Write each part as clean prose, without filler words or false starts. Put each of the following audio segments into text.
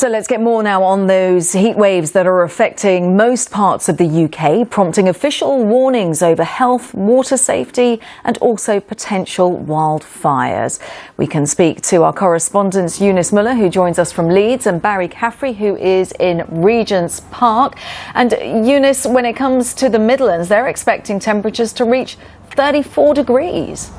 So let's get more now on those heat waves that are affecting most parts of the UK, prompting official warnings over health, water safety and also potential wildfires. We can speak to our correspondent Eunice Muller, who joins us from Leeds, and Barry Caffrey, who is in Regent's Park. And Eunice, when it comes to the Midlands, they're expecting temperatures to reach 34 degrees.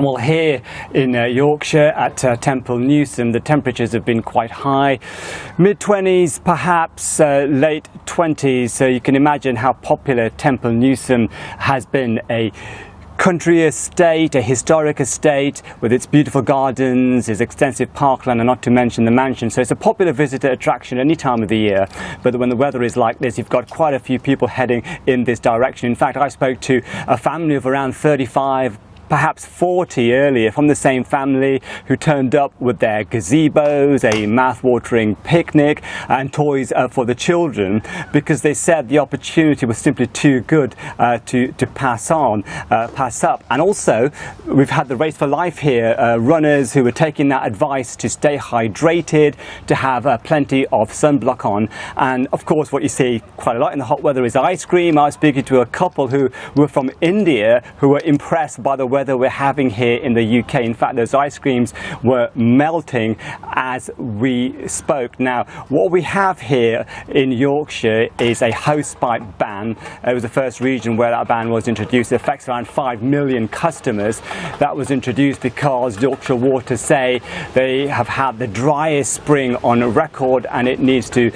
Well, here in Yorkshire at Temple Newsam, the temperatures have been quite high, mid-20s, perhaps late 20s. So you can imagine how popular Temple Newsam has been. A country estate, a historic estate with its beautiful gardens, its extensive parkland, and not to mention the mansion. So it's a popular visitor attraction any time of the year. But when the weather is like this, you've got quite a few people heading in this direction. In fact, I spoke to a family of around 35, perhaps 40 earlier, from the same family, who turned up with their gazebos, a mouth-watering picnic and toys for the children, because they said the opportunity was simply too good to pass up. And also, we've had the Race for Life here, runners who were taking that advice to stay hydrated, to have plenty of sunblock on. And of course, what you see quite a lot in the hot weather is ice cream. I was speaking to a couple who were from India who were impressed by the weather we're having here in the UK. In fact, those ice creams were melting as we spoke. Now, what we have here in Yorkshire is a hosepipe ban. It was the first region where that ban was introduced. It affects around 5 million customers. That was introduced because Yorkshire Water say they have had the driest spring on record, and it needs to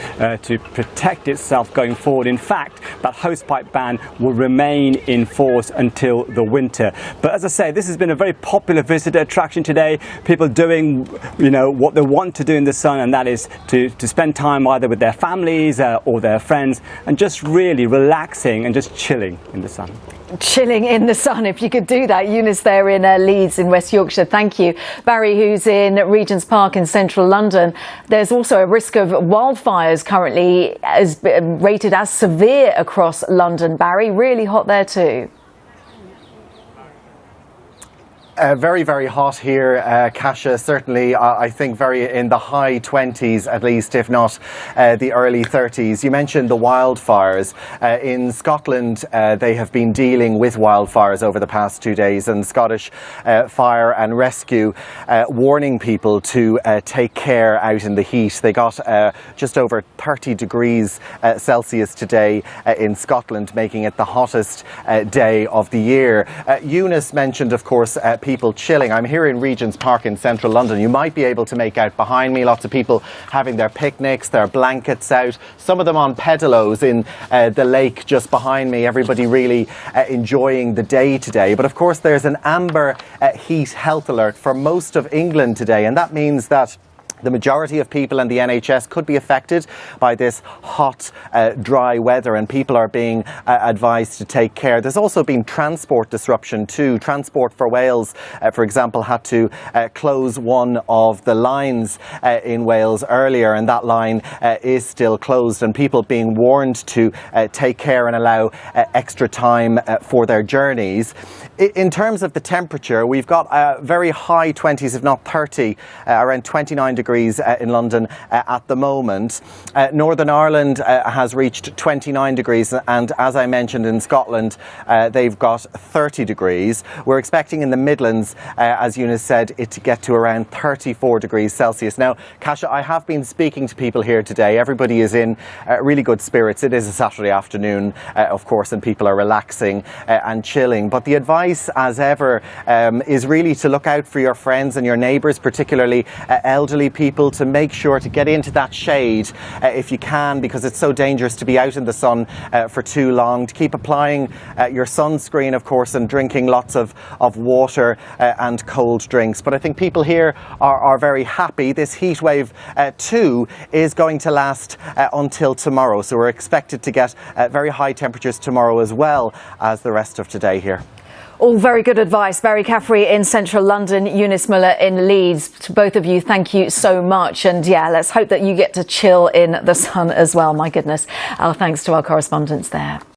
protect itself going forward. In fact, that hosepipe ban will remain in force until the winter. But as I say, this has been a very popular visitor attraction today. People doing, what they want to do in the sun, and that is to spend time either with their families or their friends, and just really relaxing and just chilling in the sun. Chilling in the sun, if you could do that. Eunice there in Leeds in West Yorkshire. Thank you. Barry, who's in Regent's Park in central London. There's also a risk of wildfires currently rated as severe across London. Barry, really hot there too. Very, very hot here, Kasia. Certainly, I think very in the high 20s at least, if not the early 30s. You mentioned the wildfires. In Scotland, they have been dealing with wildfires over the past 2 days, and Scottish Fire and Rescue warning people to take care out in the heat. They got just over 30 degrees Celsius today in Scotland, making it the hottest day of the year. Eunice mentioned, of course, people chilling. I'm here in Regent's Park in central London. You might be able to make out behind me lots of people having their picnics, their blankets out, some of them on pedalos in the lake just behind me. Everybody really enjoying the day today. But of course, there's an amber heat health alert for most of England today, and that means that the majority of people and the NHS could be affected by this hot, dry weather, and people are being advised to take care. There's also been transport disruption too. Transport for Wales, for example, had to close one of the lines in Wales earlier, and that line is still closed, and people being warned to take care and allow extra time for their journeys. In terms of the temperature, we've got very high 20s, if not 30, around 29 degrees in London at the moment. Northern Ireland has reached 29 degrees, and as I mentioned, in Scotland they've got 30 degrees. We're expecting in the Midlands, as Eunice said, it to get to around 34 degrees Celsius. Now, Kasia, I have been speaking to people here today. Everybody is in really good spirits. It is a Saturday afternoon, of course, and people are relaxing and chilling. But the advice, as ever, is really to look out for your friends and your neighbours, particularly elderly people, to make sure to get into that shade if you can, because it's so dangerous to be out in the sun for too long. To keep applying your sunscreen, of course, and drinking lots of water and cold drinks. But I think people here are very happy. This heat wave too is going to last until tomorrow, so we're expected to get very high temperatures tomorrow as well as the rest of today here. All very good advice. Barry Caffrey in central London, Eunice Muller in Leeds. To both of you, thank you so much. And yeah, let's hope that you get to chill in the sun as well. My goodness. Our thanks to our correspondents there.